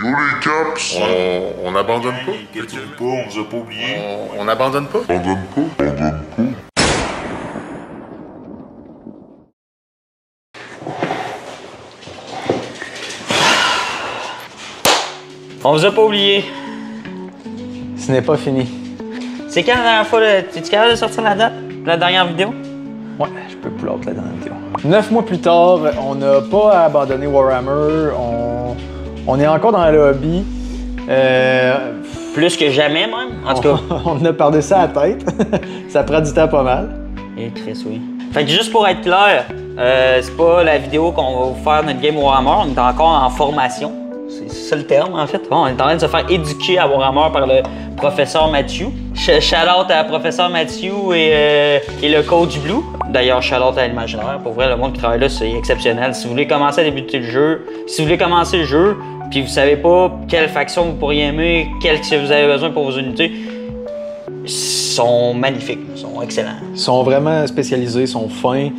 Yo les caps, on abandonne pas. Qu'est-ce pas, on vous a pas oublié. On abandonne pas. On vous a pas oublié. Ce n'est pas fini. C'est quand la dernière fois, es-tu capable de sortir la date? La dernière vidéo? Ouais, je peux pull out la dernière vidéo. 9 mois plus tard, on n'a pas abandonné Warhammer. On est encore dans le hobby. Plus que jamais, même, en tout cas. On a perdu ça à la tête. Ça prend du temps pas mal. Et Chris, oui. Fait que juste pour être clair, c'est pas la vidéo qu'on va vous faire notre game Warhammer, on est encore en formation. C'est ça le terme, en fait. On est en train de se faire éduquer à Warhammer par le professeur Mathieu. Shout-out à professeur Mathieu et le coach Blue. D'ailleurs, shout-out à l'imaginaire. Pour vrai, le monde qui travaille là, c'est exceptionnel. Si vous voulez commencer à débuter le jeu, si vous voulez commencer le jeu, puis vous savez pas quelle faction vous pourriez aimer, quelle que vous avez besoin pour vos unités, ils sont magnifiques, ils sont excellents. Ils sont vraiment spécialisés, ils sont fins.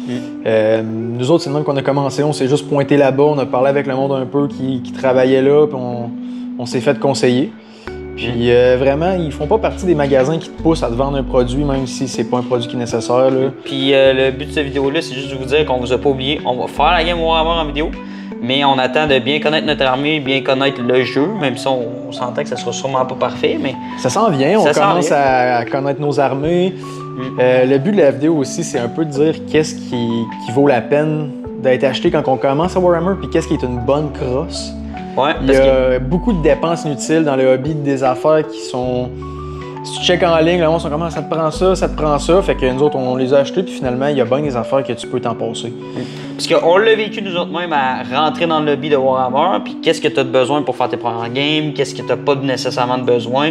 Nous autres, c'est le même qu'on a commencé, on s'est juste pointé là-bas, on a parlé avec le monde un peu qui travaillait là, puis on s'est fait conseiller. Puis vraiment, ils font pas partie des magasins qui te poussent à te vendre un produit, même si c'est pas un produit qui est nécessaire. Là. Puis le but de cette vidéo-là, c'est juste de vous dire qu'on vous a pas oublié. On va faire la game Warhammer en vidéo, mais on attend de bien connaître notre armée, bien connaître le jeu, même si on s'entend que ça sera sûrement pas parfait, mais... Ça s'en vient, on commence à connaître nos armées. Le but de la vidéo aussi, c'est un peu de dire qu'est-ce qui vaut la peine d'être acheté quand on commence à Warhammer, puis qu'est-ce qui est une bonne crosse. Ouais, il y a beaucoup de dépenses inutiles dans le hobby, des affaires qui sont... Si tu checkes en ligne, là, on se commence, ça te prend ça, ça te prend ça. Fait que nous autres, on les a achetés, puis finalement, il y a bien des affaires que tu peux t'en passer. Parce qu'on l'a vécu nous autres même à rentrer dans le lobby de Warhammer, puis qu'est-ce que tu as de besoin pour faire tes premières games, qu'est-ce que tu n'as pas nécessairement de besoin,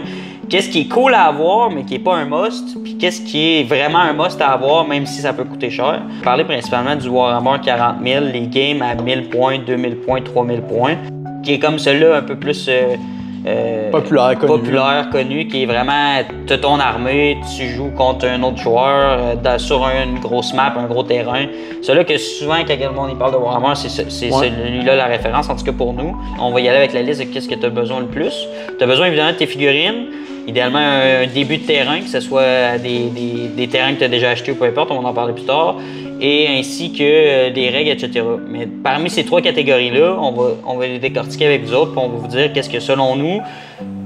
qu'est-ce qui est cool à avoir, mais qui n'est pas un must, puis qu'est-ce qui est vraiment un must à avoir, même si ça peut coûter cher. Je parlais principalement du Warhammer 40 000, les games à 1000 points, 2000 points, 3000 points, qui est comme celui-là un peu plus... populaire, connu, qui est vraiment, t'as ton armée, tu joues contre un autre joueur sur une grosse map, un gros terrain. Celui-là que souvent, quand le monde il parle de Warhammer, c'est celui-là la référence, en tout cas pour nous. On va y aller avec la liste de qu'est-ce que tu as besoin le plus. Tu as besoin évidemment de tes figurines, idéalement un début de terrain, que ce soit des terrains que tu as déjà achetés ou peu importe, on va en parler plus tard, et ainsi que des règles, etc. Mais parmi ces trois catégories-là, on va les décortiquer avec vous autres, puis on va vous dire qu'est-ce que selon nous,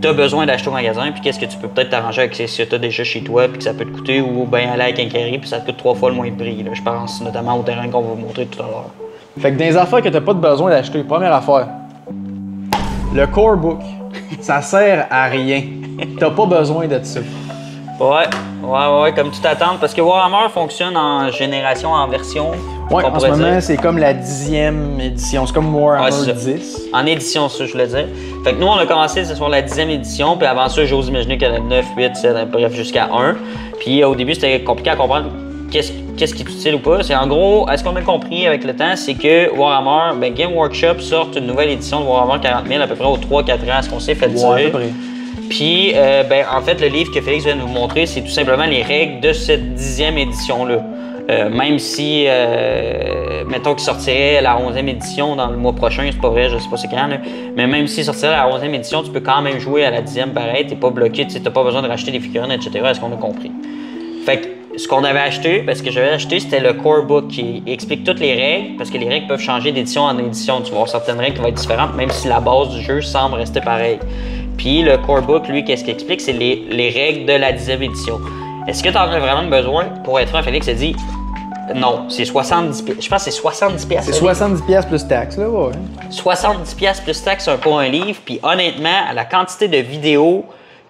tu as besoin d'acheter au magasin, puis qu'est-ce que tu peux peut-être t'arranger avec ce que tu as déjà chez toi, puis que ça peut te coûter, ou bien aller avec un carré, puis ça te coûte 3 fois le moins de prix. Là. Je pense notamment au terrain qu'on va vous montrer tout à l'heure. Fait que dans les affaires que tu n'as pas besoin d'acheter, première affaire, le core book, ça sert à rien. T'as pas besoin de ça. Ouais, comme tu t'attends, parce que Warhammer fonctionne en génération, en version. Ouais, en ce moment, c'est comme la 10e édition. C'est comme Warhammer 10. En édition, ça, je voulais dire. Fait que nous, on a commencé sur la 10e édition, puis avant ça, j'ose imaginer qu'il y en a 9, 8, 7, bref, jusqu'à 1. Puis au début, c'était compliqué à comprendre qu'est-ce qui est utile ou pas. C'est en gros, ce qu'on a compris avec le temps, c'est que Warhammer, Game Workshop sort une nouvelle édition de Warhammer 40 000 à peu près aux 3-4 ans, ce qu'on s'est fait dire. Ouais, à peu près. Puis, en fait, le livre que Félix vient de nous montrer, c'est tout simplement les règles de cette 10e édition-là. Même si, mettons qu'il sortirait la 11e édition dans le mois prochain, c'est pas vrai, je sais pas c'est quand, là, mais même s'il sortirait la 11e édition, tu peux quand même jouer à la 10e pareil, t'es pas bloqué, t'as pas besoin de racheter des figurines, etc. Est-ce qu'on a compris? Fait que, ce qu'on avait acheté, parce que j'avais acheté, c'était le Core Book qui explique toutes les règles, parce que les règles peuvent changer d'édition en édition. Tu vas avoir certaines règles qui vont être différentes, même si la base du jeu semble rester pareille. Puis le Core Book, lui, qu'est-ce qu'il explique? C'est les règles de la 10e édition. Est-ce que tu en as vraiment besoin? Pour être franc, Félix a dit non, c'est 70$. Je pense que c'est 70$. C'est 70$ plus taxes, là, ouais. 70$ plus taxes pour un livre, puis honnêtement, à la quantité de vidéos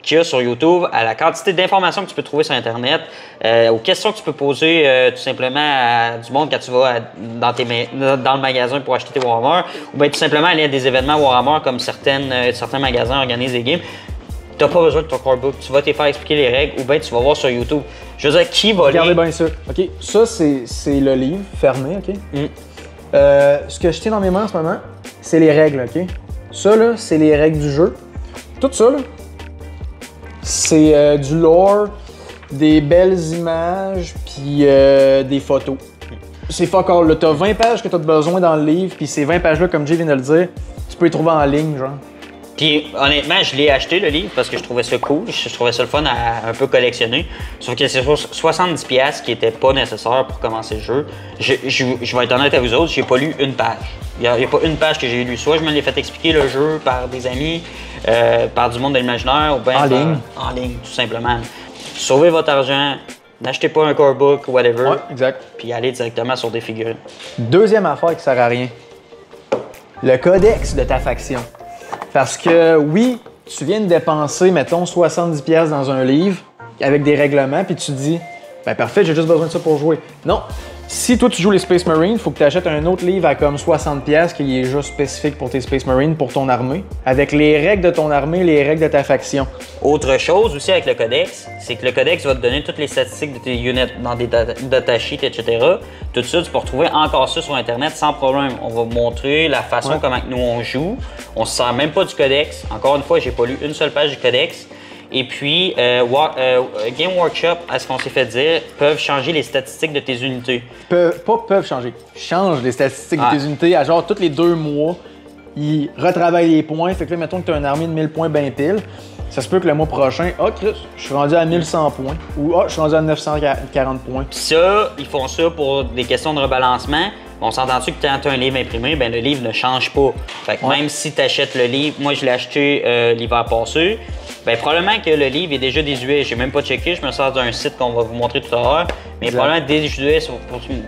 qu'il y a sur YouTube, à la quantité d'informations que tu peux trouver sur Internet, aux questions que tu peux poser tout simplement à du monde quand tu vas dans le magasin pour acheter tes Warhammer, ou bien tout simplement aller à des événements Warhammer comme certains magasins organisent des games. Tu n'as pas besoin de ton core book, tu vas te faire expliquer les règles ou bien tu vas voir sur YouTube. Je veux dire, qui va lire? Regardez bien ça. OK, ça c'est le livre fermé, OK? Ce que je tiens dans mes mains en ce moment, c'est les règles, OK? Ça, là, c'est les règles du jeu. Tout ça, là, c'est du lore, des belles images, puis des photos. C'est fuck all, là. T'as 20 pages que t'as besoin dans le livre, puis ces 20 pages-là, comme Jay vient de le dire, tu peux les trouver en ligne, genre. Puis honnêtement, je l'ai acheté le livre parce que je trouvais ça cool, je trouvais ça le fun à un peu collectionner. Sauf que c'est 70$ qui était pas nécessaire pour commencer le jeu. Je vais être honnête avec vous autres, j'ai pas lu une page. Il y a pas une page que j'ai lu. Soit je me l'ai fait expliquer le jeu par des amis, par du monde de l'imaginaire, ou bien en ligne, tout simplement. Sauvez votre argent, n'achetez pas un core book ou whatever. Ouais, exact. Puis allez directement sur des figurines. Deuxième affaire qui sert à rien. Le codex de ta faction. Parce que oui, tu viens de dépenser, mettons, 70$ dans un livre avec des règlements, puis tu te dis, ben parfait, j'ai juste besoin de ça pour jouer. Non. Si toi tu joues les Space Marines, il faut que tu achètes un autre livre à comme 60$ qui est juste spécifique pour tes Space Marines, pour ton armée, avec les règles de ton armée, les règles de ta faction. Autre chose aussi avec le codex, c'est que le codex va te donner toutes les statistiques de tes units dans des datasheets, etc. Tout ça, tu peux retrouver encore ça sur Internet sans problème. On va vous montrer la façon comment nous on joue. On se sert même pas du codex. Encore une fois, j'ai pas lu une seule page du codex. Et puis, Game Workshop, à ce qu'on s'est fait dire, peuvent changer les statistiques de tes unités. Peuvent changer. Change les statistiques de tes unités à genre tous les 2 mois. Ils retravaillent les points. Fait que là, mettons que tu as une armée de 1000 points bien pile. Ça se peut que le mois prochain, Chris, je suis rendu à 1100 points. Ou je suis rendu à 940 points. Puis ça, ils font ça pour des questions de rebalancement. On s'entend-tu que quand tu as un livre imprimé, ben le livre ne change pas. Fait que même si tu achètes le livre, moi je l'ai acheté l'hiver passé, ben probablement que le livre est déjà désuet. J'ai même pas checké, je me sers d'un site qu'on va vous montrer tout à l'heure, mais probablement désuet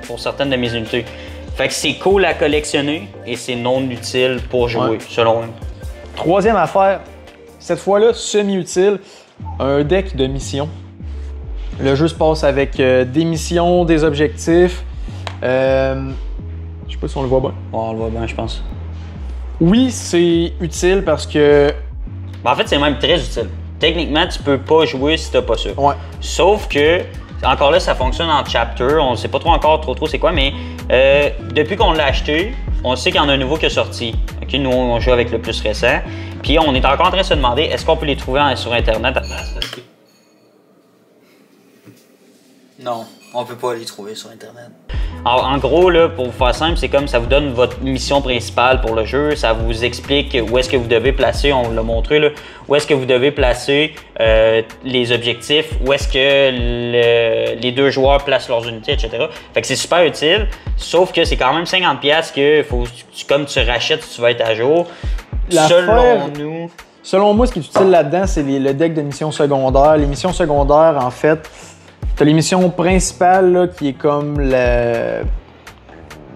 pour certaines de mes unités. Fait que c'est cool à collectionner et c'est non utile pour jouer, selon moi. Troisième affaire, cette fois-là semi-utile, un deck de missions. Le jeu se passe avec des missions, des objectifs. Je sais pas si on le voit bien. On le voit bien, je pense. Oui, c'est utile parce que... Ben, en fait, c'est même très utile. Techniquement, tu peux pas jouer si t'as pas ça. Ouais. Sauf que, encore là, ça fonctionne en chapter. On sait pas trop encore trop c'est quoi, mais depuis qu'on l'a acheté, on sait qu'il y en a un nouveau qui est sorti. Okay? Nous, on joue avec le plus récent. Puis on est encore en train de se demander, est-ce qu'on peut les trouver sur Internet à place? Non, on peut pas les trouver sur Internet. Alors, en gros, là, pour vous faire simple, c'est comme ça vous donne votre mission principale pour le jeu. Ça vous explique où est-ce que vous devez placer, on vous l'a montré, là, où est-ce que vous devez placer les objectifs, où est-ce que les 2 joueurs placent leurs unités, etc. Fait que c'est super utile, sauf que c'est quand même 50$ que faut, comme tu rachètes si tu vas être à jour. Selon moi, ce qui est utile là-dedans, c'est le deck de missions secondaires. Les missions secondaires, en fait, t'as les missions principales là, qui est comme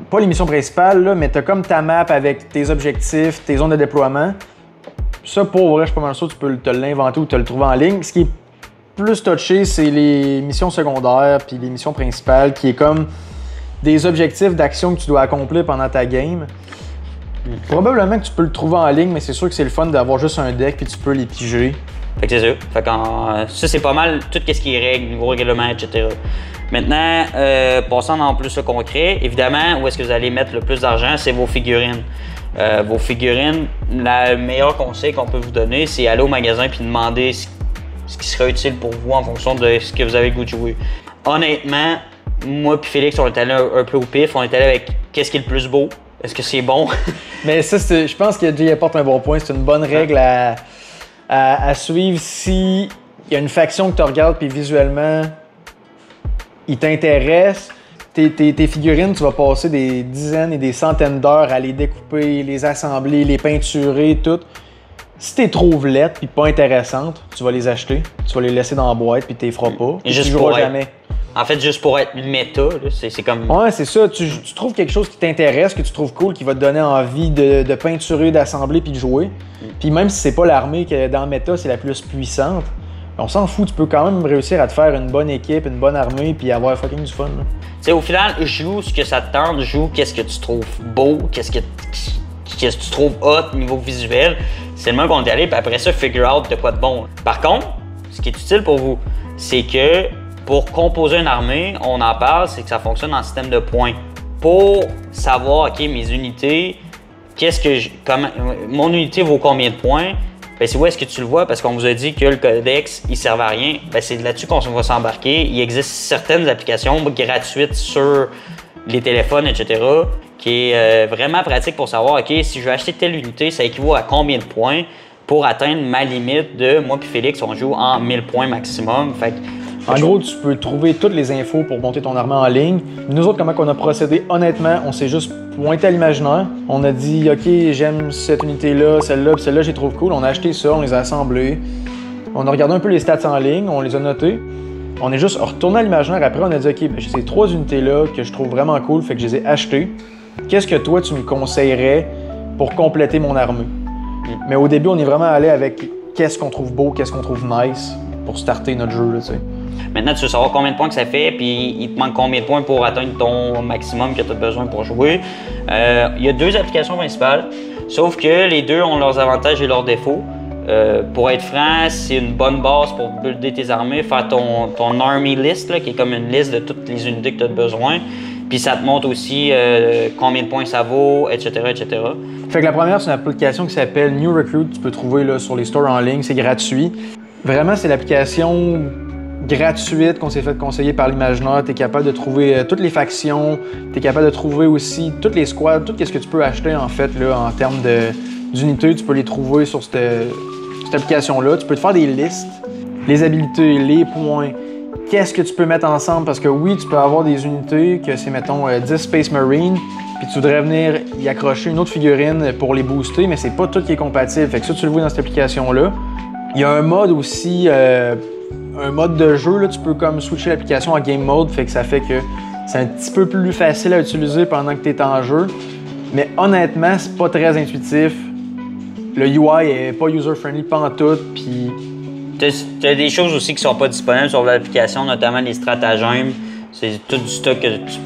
pas les missions principales, là, mais t'as comme ta map avec tes objectifs, tes zones de déploiement. Ça, pour vrai, je suis pas mal sûr, tu peux te l'inventer ou te le trouver en ligne. Ce qui est plus touché, c'est les missions secondaires puis les missions principales, qui est comme des objectifs d'action que tu dois accomplir pendant ta game. Probablement que tu peux le trouver en ligne, mais c'est sûr que c'est le fun d'avoir juste un deck puis tu peux les piger. Fait que c'est ça. Fait que ça, c'est pas mal tout ce qui est règles, niveau règlement, etc. Maintenant, passant en plus le concret, évidemment, où est-ce que vous allez mettre le plus d'argent, c'est vos figurines. Vos figurines, le meilleur conseil qu'on peut vous donner, c'est aller au magasin puis demander ce qui serait utile pour vous en fonction de ce que vous avez le goût de jouer. Honnêtement, moi puis Félix, on est allé un peu au pif, on est allé avec qu'est-ce qui est le plus beau. Est-ce que c'est bon? Mais ça, je pense que Jay apporte un bon point. C'est une bonne règle à suivre si il y a une faction que tu regardes puis visuellement, il t'intéresse. Tes figurines, tu vas passer des dizaines et des centaines d'heures à les découper, les assembler, les peinturer, tout. Si t'es trop laide puis pas intéressante, tu vas les acheter, tu vas les laisser dans la boîte puis tu les feras pas. Et juste tu joueras jamais. En fait, juste pour être méta, c'est comme... Ouais, c'est ça. Tu trouves quelque chose qui t'intéresse, que tu trouves cool, qui va te donner envie de peinturer, d'assembler puis de jouer. Puis même si c'est pas l'armée qui, dans méta, c'est la plus puissante, on s'en fout. Tu peux quand même réussir à te faire une bonne équipe, une bonne armée puis avoir fucking du fun. Tu sais, au final, joue ce que ça te tente, joue qu'est-ce que tu trouves beau, qu'est-ce que tu trouves hot niveau visuel. C'est le même qu'on est allé, puis après ça, figure out de quoi de bon. Par contre, ce qui est utile pour vous, c'est que pour composer une armée, on en parle, c'est que ça fonctionne en système de points. Pour savoir, OK, mes unités, mon unité vaut combien de points, ben c'est où est-ce que tu le vois? Parce qu'on vous a dit que le codex, il servait à rien. Ben c'est là-dessus qu'on va s'embarquer. Il existe certaines applications gratuites sur les téléphones, etc., qui est vraiment pratique pour savoir, OK, si je veux acheter telle unité, ça équivaut à combien de points? pour atteindre ma limite de moi puis Félix, on joue en 1000 points maximum. Fait que, en gros, tu peux trouver toutes les infos pour monter ton armée en ligne. Nous autres, comment on a procédé? Honnêtement, on s'est juste pointé à l'imaginaire. On a dit, OK, j'aime cette unité-là, celle-là, puis celle-là, je les trouve cool. On a acheté ça, on les a assemblés. On a regardé un peu les stats en ligne, on les a notés. On est juste retourné à l'imaginaire. Après, on a dit, OK, j'ai ces 3 unités-là que je trouve vraiment cool, fait que je les ai achetées. Qu'est-ce que toi, tu me conseillerais pour compléter mon armée? Mais au début, on est vraiment allé avec qu'est-ce qu'on trouve beau, qu'est-ce qu'on trouve nice pour starter notre jeu, là, tu sais. Maintenant, tu veux savoir combien de points que ça fait, puis il te manque combien de points pour atteindre ton maximum que tu as besoin pour jouer. Il y a 2 applications principales, sauf que les 2 ont leurs avantages et leurs défauts. Pour être franc, c'est une bonne base pour builder tes armées, faire ton army list, là, qui est comme une liste de toutes les unités que tu as besoin. Puis ça te montre aussi combien de points ça vaut, etc., etc. Fait que la première, c'est une application qui s'appelle New Recruit. Tu peux trouver là, sur les stores en ligne, c'est gratuit. Vraiment, c'est l'application gratuite qu'on s'est fait conseiller par l'imaginaire. Tu es capable de trouver toutes les factions, tu es capable de trouver aussi toutes les squads, tout ce que tu peux acheter en fait là, en termes d'unités. Tu peux les trouver sur cette application-là. Tu peux te faire des listes, les habilités, les points, qu'est-ce que tu peux mettre ensemble parce que oui, tu peux avoir des unités que c'est mettons 10 Space Marine, puis tu voudrais venir y accrocher une autre figurine pour les booster, mais c'est pas tout qui est compatible. Fait que ça, tu le vois dans cette application-là. Il y a un mode aussi, un mode de jeu, là, tu peux comme switcher l'application en game mode, fait que ça fait que c'est un petit peu plus facile à utiliser pendant que tu es en jeu. Mais honnêtement, c'est pas très intuitif. Le UI est pas user-friendly pantoute, puis... T'as des choses aussi qui sont pas disponibles sur l'application, notamment les stratagèmes. C'est tout du stock que tu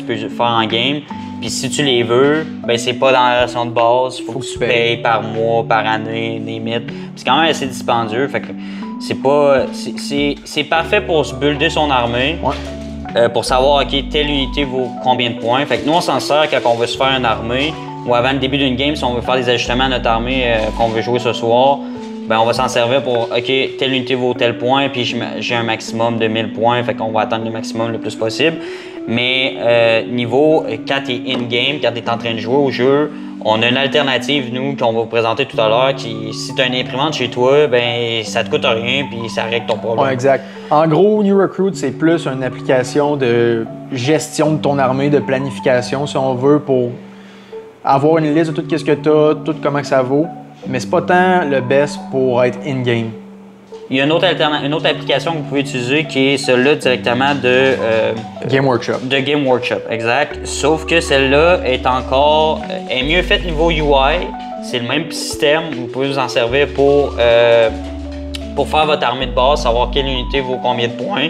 peux faire en game. Puis si tu les veux, ben c'est pas dans la version de base. Faut que tu payes par mois, par année, limite. C'est quand même assez dispendieux. Fait que c'est parfait pour se builder son armée. Ouais. Pour savoir, OK, telle unité vaut combien de points. Fait que nous, on s'en sert quand on veut se faire une armée ou avant le début d'une game, si on veut faire des ajustements à notre armée qu'on veut jouer ce soir. Ben, on va s'en servir pour, OK, telle unité vaut tel point, puis j'ai un maximum de 1000 points, fait qu'on va atteindre le maximum le plus possible. Mais quand tu es in-game, quand tu es en train de jouer au jeu, on a une alternative, nous, qu'on va vous présenter tout à l'heure, qui, si tu as une imprimante chez toi, ben ça te coûte rien, puis ça règle ton problème. Ouais, exact. En gros, New Recruit, c'est plus une application de gestion de ton armée, de planification, si on veut, pour avoir une liste de tout ce que tu as, tout comment que ça vaut. Mais c'est pas tant le best pour être in-game. Il y a une autre application que vous pouvez utiliser qui est celle-là directement de Game Workshop. De Game Workshop, exact. Sauf que celle-là est mieux faite niveau UI. C'est le même système. Vous pouvez vous en servir pour faire votre armée de base, savoir quelle unité vaut combien de points.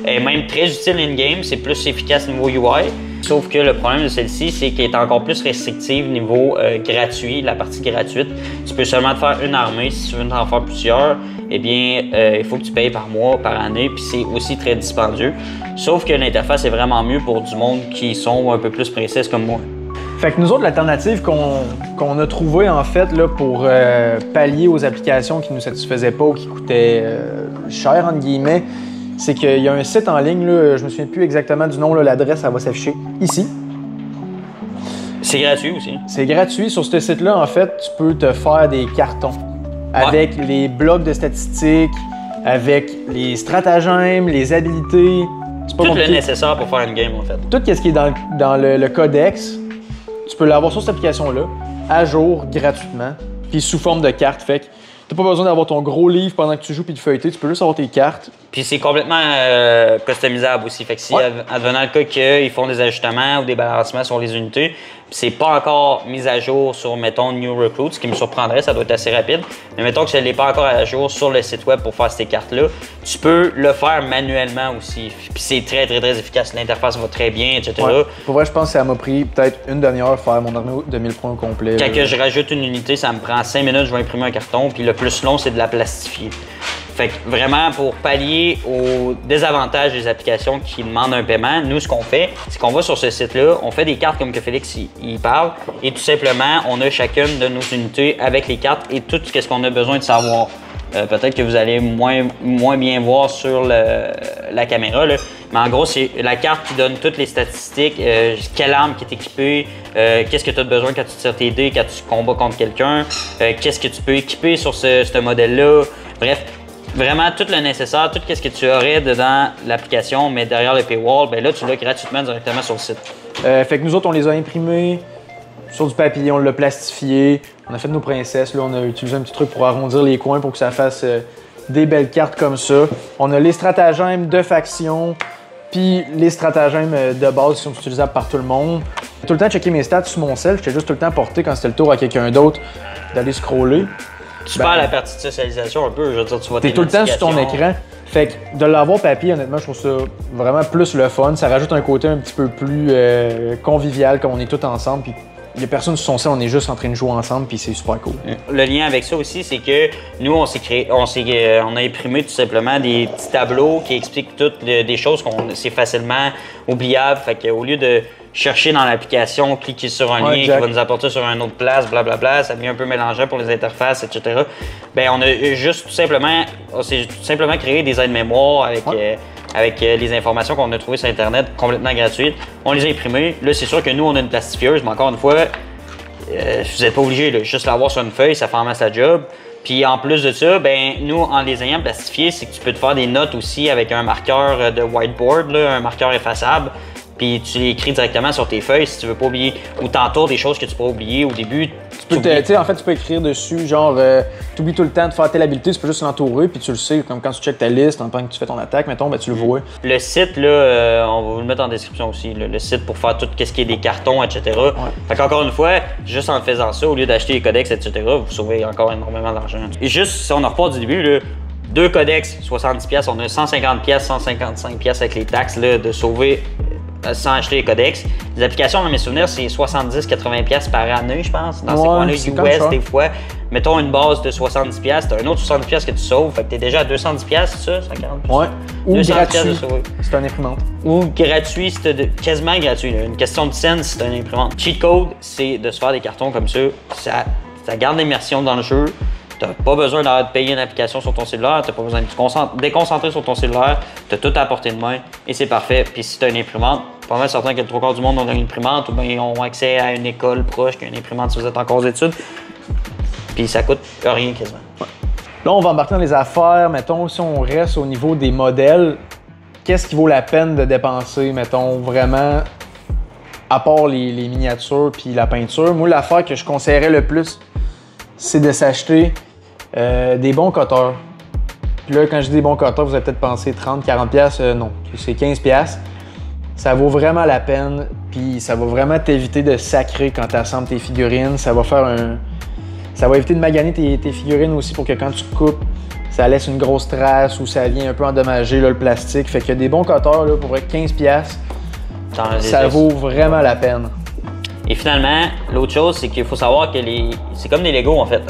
Elle est même très utile in-game. C'est plus efficace niveau UI. Sauf que le problème de celle-ci, c'est qu'elle est encore plus restrictive niveau gratuit, la partie gratuite. Tu peux seulement te faire une armée. Si tu veux en faire plusieurs, eh bien, il faut que tu payes par mois, par année, puis c'est aussi très dispendieux. Sauf que l'interface est vraiment mieux pour du monde qui sont un peu plus précises comme moi. Fait que nous autres, l'alternative qu'on a trouvée en fait là, pour pallier aux applications qui ne nous satisfaisaient pas ou qui coûtaient cher, entre guillemets, c'est qu'il y a un site en ligne, là, je me souviens plus exactement du nom, l'adresse, elle va s'afficher ici. C'est gratuit aussi. C'est gratuit. Sur ce site-là, en fait, tu peux te faire des cartons avec les blocs de statistiques, avec les stratagèmes, les habilités. C'est pas tout le nécessaire pour faire une game, en fait. Tout ce qui est dans le codex, tu peux l'avoir sur cette application-là, à jour, gratuitement, puis sous forme de carte. Fait que t'as pas besoin d'avoir ton gros livre pendant que tu joues puis de feuilleter, tu peux juste avoir tes cartes. Puis c'est complètement customisable aussi. Fait que si, advenant le cas qu'ils font des ajustements ou des balancements sur les unités, c'est pas encore mis à jour sur, mettons, New Recruit, ce qui me surprendrait, ça doit être assez rapide. Mais mettons que ça n'est pas encore à jour sur le site web pour faire ces cartes-là, tu peux le faire manuellement aussi. Puis c'est très, très, très efficace. L'interface va très bien, etc. Ouais. Pour vrai, je pense que ça m'a pris peut-être une demi-heure faire mon armée de 1000 points au complet. Quand que je rajoute une unité, ça me prend 5 minutes, je vais imprimer un carton. Puis le plus long, c'est de la plastifier. Fait que vraiment, pour pallier aux désavantages des applications qui demandent un paiement, nous, ce qu'on fait, c'est qu'on va sur ce site-là, on fait des cartes comme que Félix il parle, et tout simplement, on a chacune de nos unités avec les cartes et tout ce qu'on a besoin de savoir. Peut-être que vous allez moins bien voir sur la caméra, là, Mais en gros, c'est la carte qui donne toutes les statistiques, quelle arme qui est équipée, qu'est-ce que tu as besoin quand tu tires tes dés, quand tu combats contre quelqu'un, qu'est-ce que tu peux équiper sur ce modèle-là. Bref, vraiment tout le nécessaire, tout ce que tu aurais dedans l'application, mais derrière le paywall, ben là, tu l'as gratuitement directement sur le site. Fait que nous autres, on les a imprimés sur du papier, on l'a plastifié, on a fait nos princesses, là, on a utilisé un petit truc pour arrondir les coins pour que ça fasse des belles cartes comme ça. On a les stratagèmes de faction, puis les stratagèmes de base qui sont utilisables par tout le monde. J'ai tout le temps checké mes stats sur mon cell, j'étais juste tout le temps porté quand c'était le tour à quelqu'un d'autre d'aller scroller. Tu perds la partie de socialisation un peu, je veux dire, tu vois t'es tout le temps sur ton écran. Fait que de l'avoir papier, honnêtement, je trouve ça vraiment plus le fun. Ça rajoute un côté un petit peu plus convivial, comme on est tous ensemble. Puis il y a personne sur son sel, on est juste en train de jouer ensemble, puis c'est super cool. Le lien avec ça aussi, c'est que nous, on a imprimé tout simplement des petits tableaux qui expliquent toutes des choses c'est facilement oubliable. Fait qu'au lieu de chercher dans l'application, cliquer sur un lien qui va nous apporter sur une autre place, blablabla, ça devient un peu mélangeant pour les interfaces, etc. Ben, on s'est tout simplement créé des aides-mémoires avec les informations qu'on a trouvées sur Internet complètement gratuites. On les a imprimées. Là, c'est sûr que nous, on a une plastifieuse, mais encore une fois, vous n'êtes pas obligé de juste l'avoir sur une feuille, ça fait en masse la job. Puis en plus de ça, ben nous, en les ayant plastifiés, c'est que tu peux te faire des notes aussi avec un marqueur de whiteboard, là, un marqueur effaçable. Puis tu les écris directement sur tes feuilles si tu veux pas oublier, ou t'entoures des choses que tu pourrais oublier au début. En fait, tu peux écrire dessus, genre, t'oublies tout le temps de faire telle habilité, tu peux juste l'entourer, puis tu le sais, comme quand tu checkes ta liste, en tant que tu fais ton attaque, mettons, ben tu le vois. Le site, là, on va vous le mettre en description aussi, le site pour faire tout ce qui est des cartons, etc. Ouais. Fait qu'encore une fois, juste en faisant ça, au lieu d'acheter les codex, etc., vous sauvez encore énormément d'argent. Et juste, si on en repart du début, là, 2 codex, 70$, on a 150$, 155$ avec les taxes, là, de sauver sans acheter les codex. Les applications, dans mes souvenirs, c'est 70-80$ par année, je pense. Dans ces coins-là, US, des fois. Mettons une base de 70$, t'as un autre 70$ que tu sauves, fait que t'es déjà à 210$, c'est ça? 140$? Ouais. Ou gratuit, c'est un imprimante. Ou gratuit, c'est quasiment gratuit. Là. Une question de scène, c'est un imprimante. Cheat code, c'est de se faire des cartons comme ça. Ça garde l'immersion dans le jeu. T'as pas besoin de payer une application sur ton cellulaire, t'as pas besoin de te déconcentrer sur ton cellulaire, t'as tout à portée de main et c'est parfait. Puis si t'as une imprimante, pas mal certain que le 3/4 du monde ont une imprimante ou bien ont accès à une école proche qui a une imprimante si vous êtes en cours d'études. Puis ça coûte rien quasiment. Ouais. Là, on va embarquer dans les affaires. Mettons, si on reste au niveau des modèles, qu'est-ce qui vaut la peine de dépenser, mettons, vraiment, à part les miniatures puis la peinture? Moi, l'affaire que je conseillerais le plus, c'est de s'acheter des bons cutters. Puis là, quand je dis des bons cutters, vous allez peut-être penser 30-40$. Non, c'est 15$. Ça vaut vraiment la peine, puis ça va vraiment t'éviter de sacrer quand tu assembles tes figurines. Ça va éviter de maganer tes figurines aussi pour que quand tu coupes, ça laisse une grosse trace ou ça vient un peu endommager là, le plastique. Fait que des bons cutters, là, pour 15$, ça vaut vraiment la peine. Et finalement, l'autre chose, c'est qu'il faut savoir que c'est comme des Lego en fait.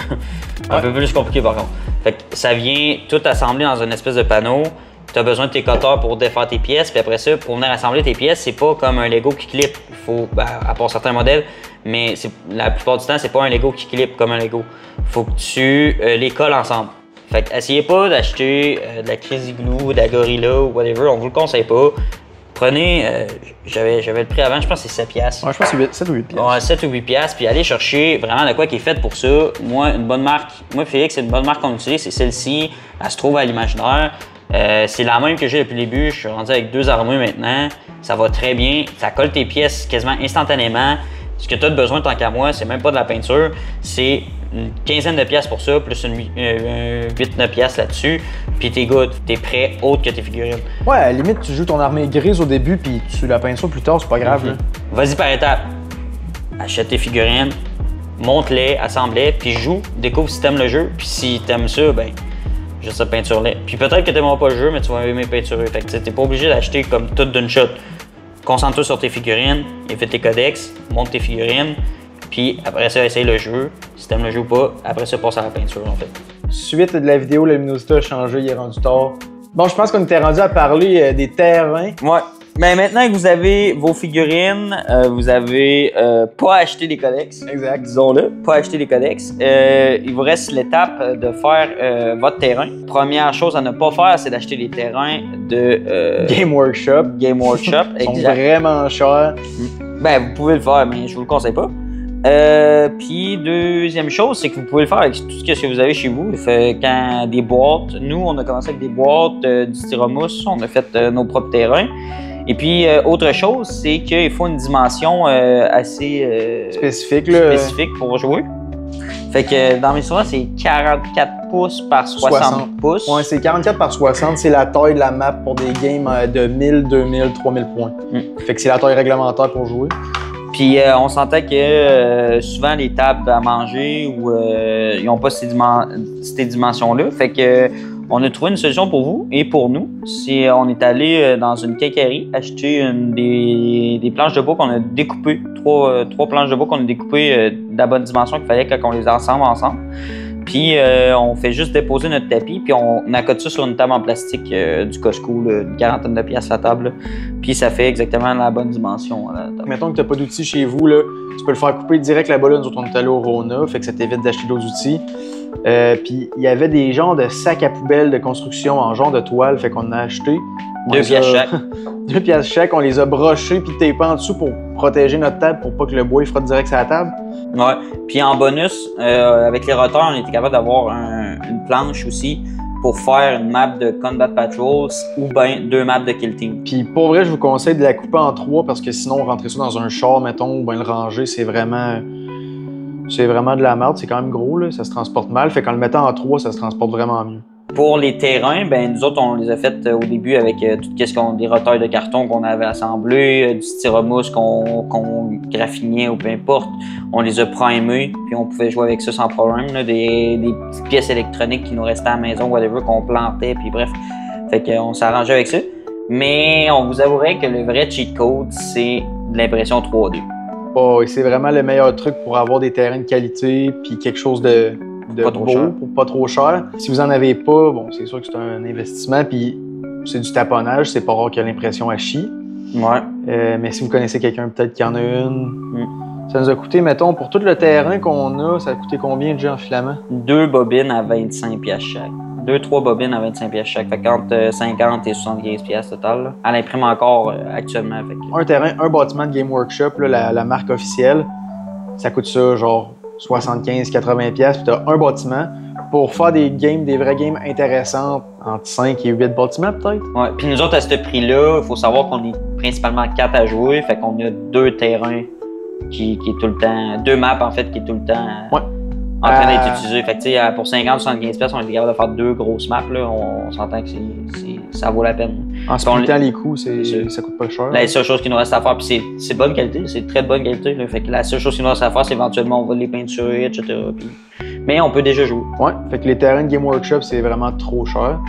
Un peu plus compliqué par contre. Fait que ça vient tout assemblé dans une espèce de panneau. Tu as besoin de tes cutters pour défaire tes pièces, puis après ça, pour venir assembler tes pièces, c'est pas comme un Lego qui clip. Il faut, à part certains modèles, mais la plupart du temps, c'est pas un Lego qui clip comme un Lego. Faut que tu les colles ensemble. Fait que essayez pas d'acheter de la Crazy Glue, de la Gorilla ou whatever, on vous le conseille pas. Prenez, j'avais le prix avant, je pense que c'est 7$. Ouais, je pense que c'est 7 ou 8$. Ouais, 7 ou 8$, puis allez chercher vraiment de quoi qui est fait pour ça. Moi, une bonne marque, Félix, c'est une bonne marque qu'on utilise, c'est celle-ci. Elle se trouve à l'Imaginaire. C'est la même que j'ai depuis le début. Je suis rendu avec 2 armures maintenant. Ça va très bien. Ça colle tes pièces quasiment instantanément. Ce que tu as besoin, tant qu'à moi, c'est même pas de la peinture. C'est une quinzaine de pièces pour ça, plus une 8-9$ là-dessus. Puis t'es good. T'es prêt autre que tes figurines. Ouais, à la limite, tu joues ton armée grise au début, puis tu la peins ça plus tard, c'est pas grave. Vas-y par étapes. Achète tes figurines, monte-les, assemble-les, puis joue. Découvre si t'aimes le jeu. Puis si t'aimes ça, ben juste ça peinture-les. Puis peut-être que t'aimeras pas le jeu, mais tu vas aimer peinturer. Fait que t'es pas obligé d'acheter comme tout d'une shot. Concentre-toi sur tes figurines, évite tes codex, monte tes figurines, puis après ça, essaye le jeu. Si t'aimes le jeu ou pas, après ça, passe à la peinture en fait. Suite de la vidéo, la luminosité a changé, il est rendu tard. Bon, je pense qu'on était rendu à parler des terrains. Ouais. Ben, maintenant que vous avez vos figurines, vous avez pas acheté des codex. Exact. Disons-le, pas acheter des codex. Il vous reste l'étape de faire votre terrain. Première chose à ne pas faire, c'est d'acheter des terrains de Game Workshop. Game Workshop. Ils sont Exact. vraiment chers. Ben, vous pouvez le faire, mais je vous le conseille pas. Puis deuxième chose, c'est que vous pouvez le faire avec tout ce que vous avez chez vous. Fait quand des boîtes, nous on a commencé avec des boîtes, du styromousse, on a fait nos propres terrains. Et puis autre chose, c'est qu'il faut une dimension assez Spécifique, là. spécifique pour jouer. Fait que dans mes souvenirs, c'est 44 pouces par 60 pouces. Ouais, c'est 44 par 60, c'est la taille de la map pour des games de 1000, 2000, 3000 points. Fait que c'est la taille réglementaire pour jouer. Puis on sentait que souvent les tables à manger ou ils n'ont pas ces dimensions-là. Fait que on a trouvé une solution pour vous et pour nous. On est allé dans une quincaillerie acheter des planches de bois qu'on a découpées, trois planches de bois qu'on a découpées de la bonne dimension qu'il fallait qu'on les assemble ensemble. Puis on fait juste déposer notre tapis, puis on accote ça sur une table en plastique du Costco, là, une quarantaine de pièces la table. Là. Puis ça fait exactement la bonne dimension. La table. Mettons que tu n'as pas d'outils chez vous, là, tu peux le faire couper direct là-bas. Là, nous autres, on est allé au Rona, fait que ça t'évite d'acheter d'autres outils. Puis il y avait des genres de sacs à poubelle de construction en genre de toile, fait qu'on a acheté. 2 pièces chaque. 2 pièces chaque, on les a brochés puis tapés en dessous pour protéger notre table pour pas que le bois il frotte direct sur la table. Ouais. Puis en bonus, avec les roteurs, on était capable d'avoir une planche aussi pour faire une map de Combat Patrols ou bien 2 maps de Kill Team. Puis pour vrai, je vous conseille de la couper en 3 parce que sinon, rentrer ça dans un char, mettons, ou bien le ranger, c'est vraiment de la merde. C'est quand même gros, là, ça se transporte mal. Fait qu'en le mettant en 3, ça se transporte vraiment mieux. Pour les terrains, ben nous autres, on les a fait au début avec des roteurs de carton qu'on avait assemblés, du styromousse qu'on graffinait ou peu importe. On les a primés, puis on pouvait jouer avec ça sans problème. Là, des petites pièces électroniques qui nous restaient à la maison, whatever, qu'on plantait, puis bref. Fait qu'on s'arrangeait avec ça. Mais on vous avouerait que le vrai cheat code, c'est de l'impression 3D. Oh, et c'est vraiment le meilleur truc pour avoir des terrains de qualité, puis quelque chose de pas trop beau, cher. pour pas trop cher. Si vous en avez pas, bon, c'est sûr que c'est un investissement, puis c'est du taponnage, c'est pas rare qu'il y a l'impression à chier. Ouais. Mais si vous connaissez quelqu'un peut-être qui en a une, ça nous a coûté, mettons, pour tout le terrain qu'on a, ça a coûté combien déjà en filament? 2 bobines à 25$ chaque. 2-3 bobines à 25$ chaque. Fait qu'entre 50 et 75$ total. Là. Elle imprime encore actuellement. Fait que... Un terrain, un bâtiment de Game Workshop, là, la marque officielle, ça coûte ça genre 75-80$, puis t'as un bâtiment. Pour faire des vrais games intéressantes, entre 5 et 8 bâtiments peut-être. Ouais. Puis nous autres, à ce prix-là, il faut savoir qu'on est principalement 4 à jouer. Fait qu'on a 2 terrains qui est tout le temps... 2 maps, en fait, qui est tout le temps en train d'être utilisés. Fait que, tu sais, pour 50-75$, on est capable de faire 2 grosses maps. Là. On s'entend que ça vaut la peine. En splittant les coûts, ça coûte pas cher. La seule chose qu'il nous reste à faire, puis c'est de bonne qualité, c'est de très bonne qualité. Là. Fait que la seule chose qu'il nous reste à faire, c'est éventuellement on va les peinturer, etc. Puis... Mais on peut déjà jouer. Ouais, fait que les terrains de Game Workshop, c'est vraiment trop cher.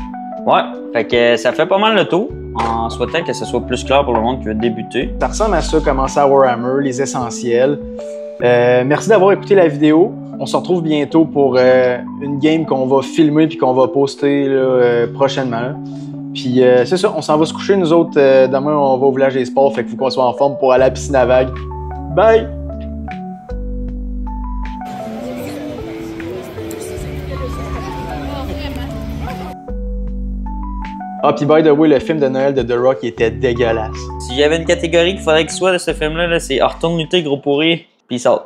Ouais, fait que ça fait pas mal le tour, en souhaitant que ce soit plus clair pour le monde qui veut débuter. Ça ressemble à ça, commencer à Warhammer, les essentiels. Merci d'avoir écouté la vidéo. On se retrouve bientôt pour une game qu'on va filmer puis qu'on va poster là, prochainement. Là. Puis c'est ça, on s'en va se coucher. Nous autres, demain, on va au village des sports. Fait qu'il faut qu'on soit en forme pour aller à la piscine à vagues. Bye! Ah, puis by the way, le film de Noël de The Rock il était dégueulasse. S'il y avait une catégorie qu'il faudrait qu'il soit de ce film-là, c'est Retourne lutter, gros pourri, peace out.